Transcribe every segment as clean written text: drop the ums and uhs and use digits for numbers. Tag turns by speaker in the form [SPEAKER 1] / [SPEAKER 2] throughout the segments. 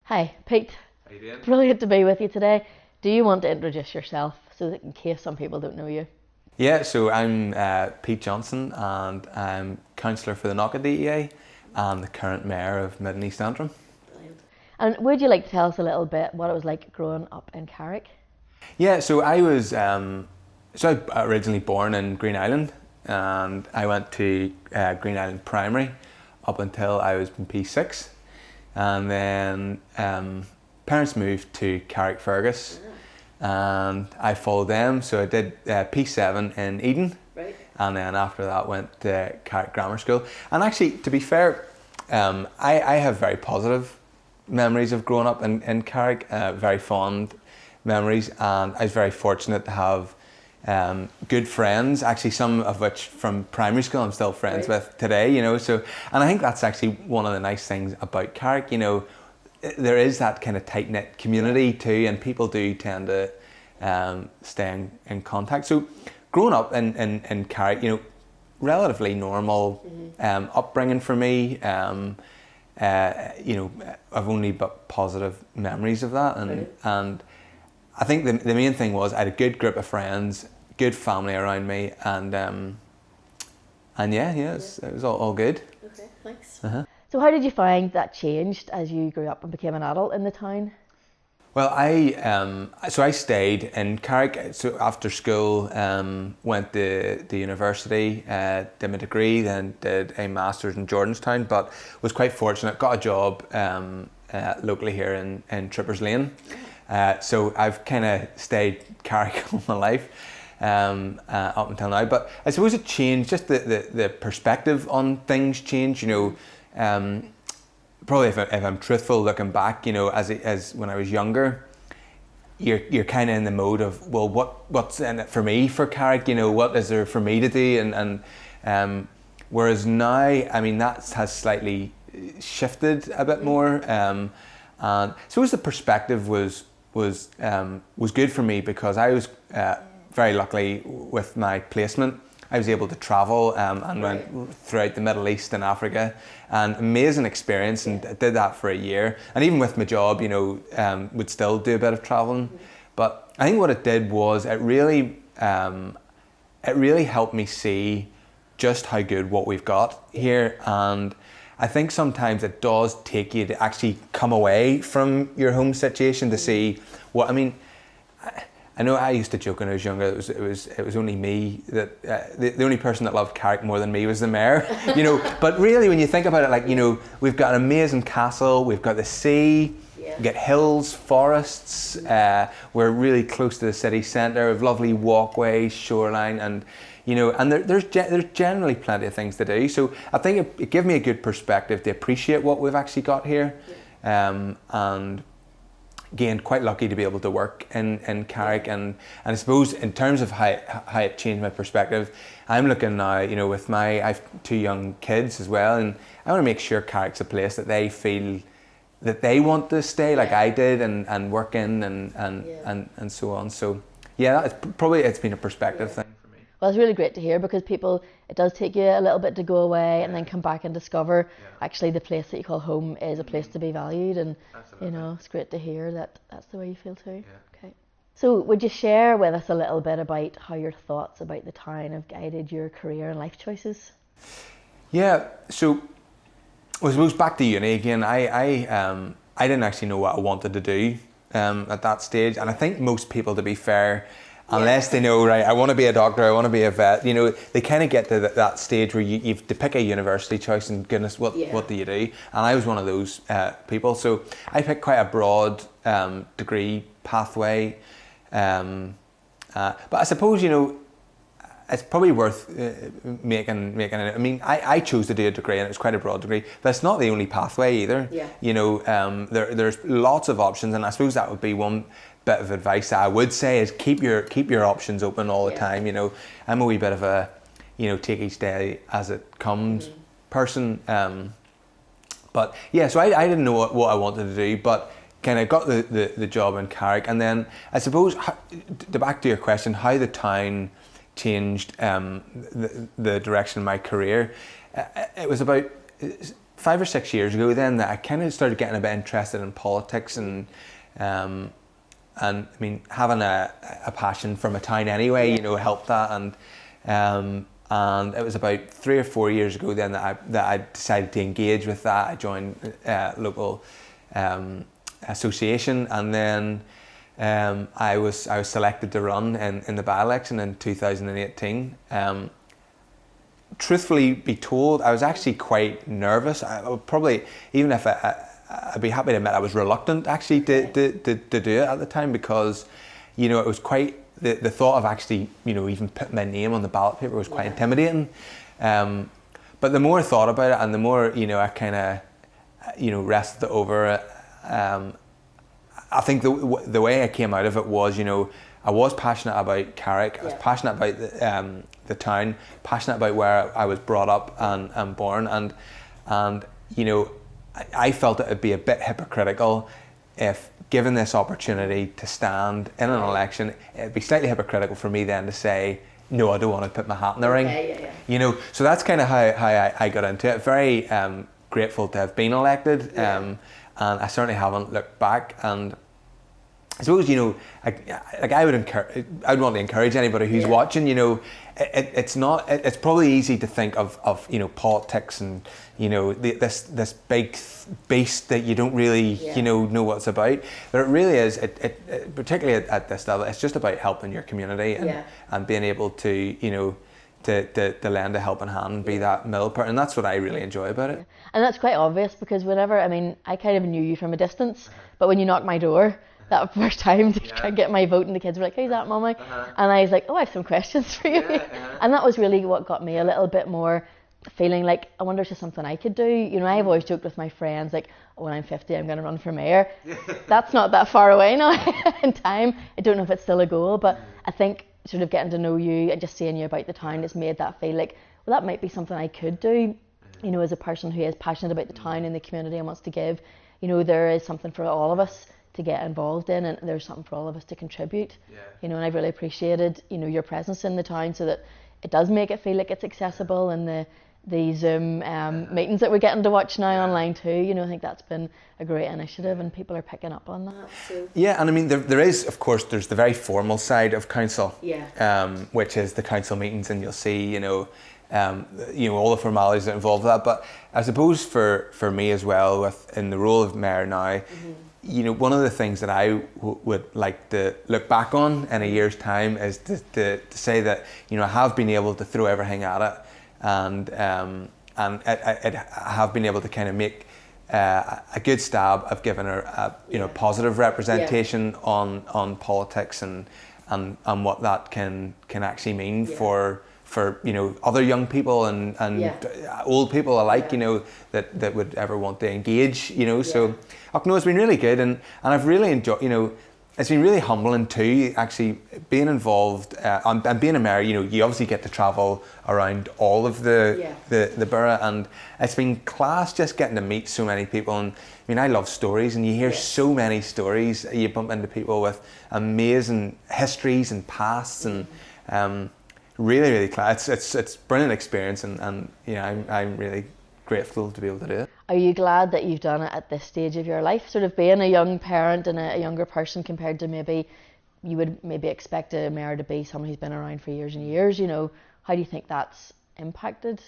[SPEAKER 1] Hi, Pete.
[SPEAKER 2] How you doing?
[SPEAKER 1] Brilliant to be with you today. Do you want to introduce yourself so that in case some people don't know you?
[SPEAKER 2] Yeah, so I'm Pete Johnston and I'm councillor for the Knocket DEA and the current mayor of Mid and East Antrim.
[SPEAKER 1] Brilliant. And would you like to tell us a little bit what it was like growing up in Carrick?
[SPEAKER 2] Yeah, so I was I originally born in Green Island and I went to Green Island Primary up until I was in P6 and then parents moved to Carrickfergus and I followed them. So I did P7 in Eden,
[SPEAKER 1] Right.
[SPEAKER 2] and then after that went to Carrick Grammar School. And actually, to be fair, I have very positive memories of growing up in Carrick, very fond memories, and I was very fortunate to have good friends, actually some of which from primary school I'm still friends
[SPEAKER 1] Right.
[SPEAKER 2] with today, so, and I think that's actually one of the nice things about Carrick, there is that kind of tight-knit community too, and people do tend to stay in contact. So growing up in Carrick, relatively normal upbringing for me. I've only but positive memories of that, and I think the main thing was I had a good group of friends, good family around me, and yeah, it was all good.
[SPEAKER 1] Okay, thanks.
[SPEAKER 2] Uh-huh.
[SPEAKER 1] So how did you find that changed as you grew up and became an adult in the town?
[SPEAKER 2] Well, I stayed in Carrick. So after school, went to university, did my degree, then did a master's in Jordanstown. But was quite fortunate, got a job locally here in Trippers Lane. So I've kind of stayed Carrick all my life up until now. But I suppose it changed. Just the perspective on things changed. Probably if I'm truthful, looking back, as when I was younger, you're kind of in the mode of, well, what's in it for me for Carrick? What is there for me to do? And whereas now, I mean, that has slightly shifted a bit more. And so I suppose the perspective was good for me because I was very lucky with my placement. I was able to travel and went throughout the Middle East and Africa, and amazing experience, and I did that for a year. And even with my job, would still do a bit of traveling. But I think what it did was it really helped me see just how good what we've got here. And I think sometimes it does take you to actually come away from your home situation to see what, I mean, I know I used to joke when I was younger. It was only me that the only person that loved Carrick more than me was the mayor. But really, when you think about it, we've got an amazing castle. We've got the sea.
[SPEAKER 1] Yeah.
[SPEAKER 2] We've got hills, forests. We're really close to the city centre. We've lovely walkways, shoreline, and there's generally plenty of things to do. So I think it gave me a good perspective to appreciate what we've actually got here, and. Again, quite lucky to be able to work in Carrick, and I suppose in terms of how it changed my perspective, I'm looking now, I have two young kids as well, and I want to make sure Carrick's a place that they feel that they want to stay like I did and work in and so on. So yeah, it's been a perspective thing for me.
[SPEAKER 1] Well, it's really great to hear because it does take you a little bit to go away and then come back and discover actually the place that you call home is a place to be valued, and
[SPEAKER 2] Absolutely.
[SPEAKER 1] it's great to hear that that's the way you feel too.
[SPEAKER 2] Yeah.
[SPEAKER 1] Okay. So would you share with us a little bit about how your thoughts about the town have guided your career and life choices?
[SPEAKER 2] Yeah, so I suppose back to uni again. I didn't actually know what I wanted to do at that stage, and I think most people, to be fair, unless they know, right, I want to be a doctor, I want to be a vet, they kind of get to that stage where you've to pick a university choice, and goodness, what do you do? And I was one of those people, so I picked quite a broad degree pathway, but I suppose it's probably worth making it. I mean, I chose to do a degree, and it was quite a broad degree, but it's not the only pathway either.
[SPEAKER 1] Yeah.
[SPEAKER 2] There's lots of options, and I suppose that would be one bit of advice that I would say is keep your options open all the time. I'm a wee bit of a take each day as it comes person. But yeah, so I didn't know what I wanted to do, but kind of got the job in Carrick, and then I suppose back to your question, how the town changed the direction of my career. It was about 5 or 6 years ago then that I kind of started getting a bit interested in politics, and I mean, having a passion for my town anyway, you know, helped that, and it was about 3 or 4 years ago then that I decided to engage with that. I joined local association, and then I was selected to run in the by-election in 2018. Truthfully be told, I was actually quite nervous. I would probably, even if I'd be happy to admit I was reluctant actually to do it at the time, because, you know, it was quite, the thought of actually, you know, even putting my name on the ballot paper was quite intimidating. But the more I thought about it, and the more, you know, I kind of, you know, rested over it, I think the way I came out of it was, you know, I was passionate about Carrick, I was passionate about the town, passionate about where I was brought up and born, and you know, I felt it would be a bit hypocritical if, given this opportunity to stand in an election, it'd be slightly hypocritical for me then to say, no, I don't want to put my hat in the ring. You know, so that's kind of how I got into it. Very grateful to have been elected, and I certainly haven't looked back. And I suppose, you know, I would want to encourage anybody who's watching, you know, it's probably easy to think of you know, politics and, you know, this big beast that you don't really you know what it's about, but it really is, it particularly at this level, it's just about helping your community and being able to, you know, to lend a helping hand and be that middle part, and that's what I really enjoy about it.
[SPEAKER 1] And that's quite obvious, because whenever, I mean, I kind of knew you from a distance, but when you knocked my door that first time to try and get my vote, and the kids were like, "Who's that, Mummy?" And I was like, "Oh, I have some questions for you." And that was really what got me a little bit more feeling like, I wonder if there's something I could do. You know, I've always joked with my friends, like, oh, when I'm 50, I'm going to run for mayor. That's not that far away now in time. I don't know if it's still a goal, but I think sort of getting to know you and just seeing you about the town has made that feel like, well, that might be something I could do. You know, as a person who is passionate about the town and the community and wants to give, you know, there is something for all of us to get involved in, and there's something for all of us to contribute. You know, and I've really appreciated, you know, your presence in the town, so that it does make it feel like it's accessible, and the Zoom meetings that we're getting to watch now online too. You know, I think that's been a great initiative, and people are picking up on that. So.
[SPEAKER 2] Yeah, and I mean, there is, of course, there's the very formal side of council, which is the council meetings, and you'll see, you know, all the formalities that involve that. But I suppose for me as well, in the role of mayor now, you know, one of the things that I would like to look back on in a year's time is to say that, you know, I have been able to throw everything at it, and I have been able to kind of make a good stab of giving a you know, positive representation on politics and what that can actually mean for you know, other young people and old people alike, you know, that would ever want to engage, you know. So, no, it's been really good, and I've really enjoyed, you know, it's been really humbling too, actually, being involved and being a mayor. You know, you obviously get to travel around all of the borough, and it's been class just getting to meet so many people. And I mean, I love stories, and you hear so many stories. You bump into people with amazing histories and pasts, and really class. It's brilliant experience, and you know, I'm really grateful to be able to do it.
[SPEAKER 1] Are you glad that you've done it at this stage of your life, sort of being a young parent and a younger person, compared to maybe you would maybe expect a mayor to be someone who's been around for years and years? You know, how do you think that's impacted?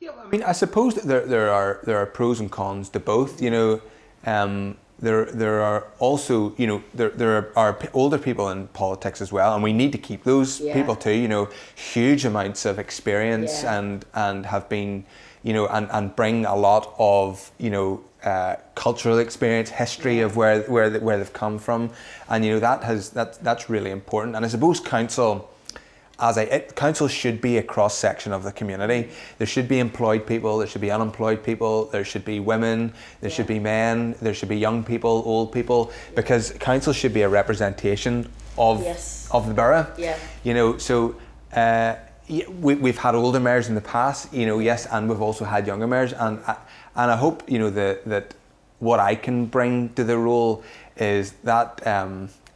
[SPEAKER 2] Yeah, I mean, I suppose that there are pros and cons to both. You know, there are also, you know, there are older people in politics as well, and we need to keep those people too. You know, huge amounts of experience and have been, you know, and bring a lot of, you know, cultural experience, history of where they've come from, and you know, that's really important. And I suppose council should be a cross section of the community. There should be employed people, there should be unemployed people, there should be women, there should be men, there should be young people, old people, because council should be a representation of the borough. You know, so we've had older mayors in the past, you know, and we've also had younger mayors, and I hope, you know, that what I can bring to the role is that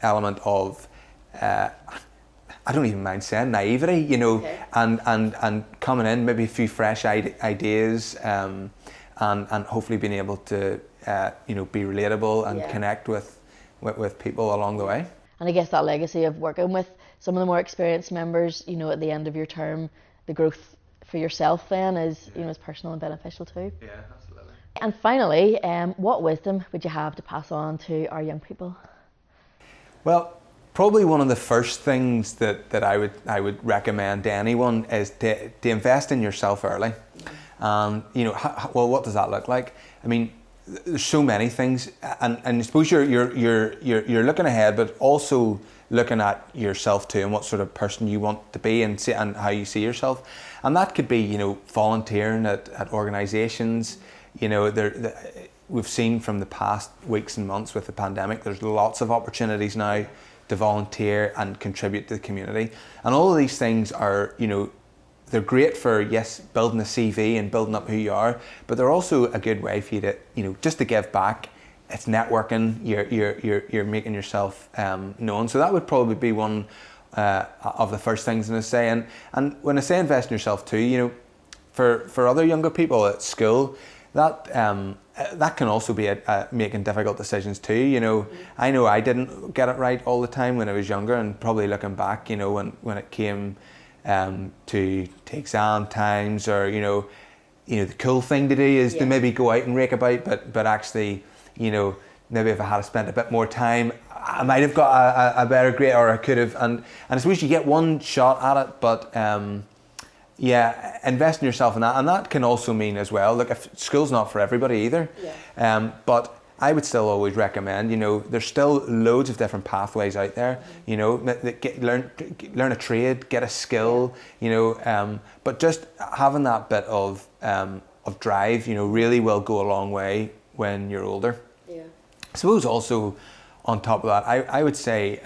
[SPEAKER 2] element of I don't even mind saying naivety, you know, and coming in, maybe a few fresh ideas, and hopefully being able to be relatable and connect with people along the way.
[SPEAKER 1] And I guess that legacy of working with some of the more experienced members, at the end of your term, the growth for yourself then is is personal and beneficial too.
[SPEAKER 2] Yeah, absolutely.
[SPEAKER 1] And finally, what wisdom would you have to pass on to our young people?
[SPEAKER 2] Well, probably one of the first things that I would recommend to anyone is to invest in yourself early. And well, what does that look like? I mean, there's so many things, and I suppose you're looking ahead, but also looking at yourself too, and what sort of person you want to be, and how you see yourself. And that could be volunteering at organisations. We've seen from the past weeks and months with the pandemic, there's lots of opportunities now to volunteer and contribute to the community. And all of these things are, they're great for, yes, building a CV and building up who you are, but they're also a good way for you to, just to give back. It's networking, you're making yourself known. So that would probably be one of the first things I say. And when I say invest in yourself too, for other younger people at school, that can also be making difficult decisions too. I know I didn't get it right all the time when I was younger, and probably looking back, when it came to exam times, or the cool thing to do is to maybe go out and rake about, but actually, maybe if I had spent a bit more time, I might have got a better grade, or I could have. And I suppose you get one shot at it, but invest in yourself in that. And that can also mean as well, look, if school's not for everybody either, but I would still always recommend, there's still loads of different pathways out there, learn a trade, get a skill, but just having that bit of drive, really will go a long way when you're older. Yeah. I suppose also on top of that, I would say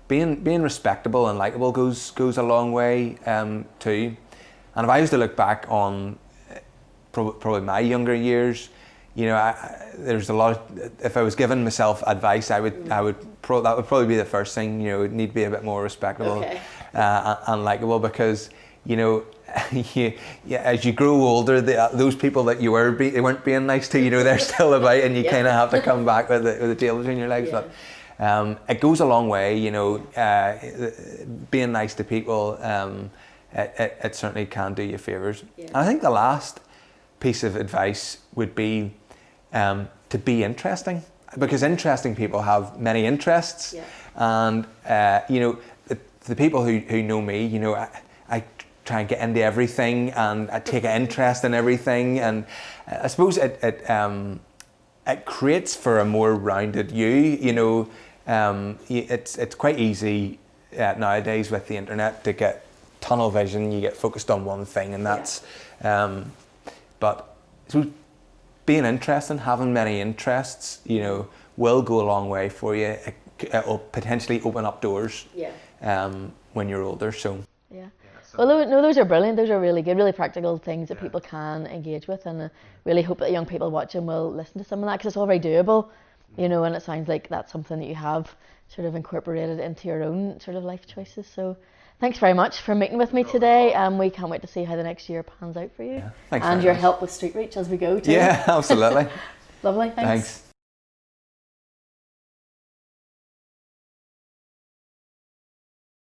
[SPEAKER 2] being respectable and likable goes a long way too. And if I was to look back on probably my younger years, there's a lot of, if I was giving myself advice, that would probably be the first thing. Need to be a bit more respectable and likable, because as you grow older, those people that they weren't being nice to, they're still about, and you kind of have to come back with the tail between your legs. But it goes a long way, being nice to people. It certainly can do you favours. Yeah. And I think the last piece of advice would be to be interesting, because interesting people have many interests. Yeah. And the people who know me, I try and get into everything, and I take an interest in everything, and I suppose it creates for a more rounded you. It's quite easy nowadays with the internet to get tunnel vision. You get focused on one thing, and that's but so being interesting, having many interests, will go a long way for you. It will potentially open up doors when you're older. So
[SPEAKER 1] well, no, those are brilliant. Those are really good, really practical things that people can engage with, and I really hope that young people watching will listen to some of that, because it's all very doable, and it sounds like that's something that you have sort of incorporated into your own sort of life choices. So thanks very much for meeting with me today. We can't wait to see how the next year pans out for you.
[SPEAKER 2] Yeah, thanks.
[SPEAKER 1] And your help with Street Reach as we go too.
[SPEAKER 2] Yeah, absolutely.
[SPEAKER 1] Lovely, thanks.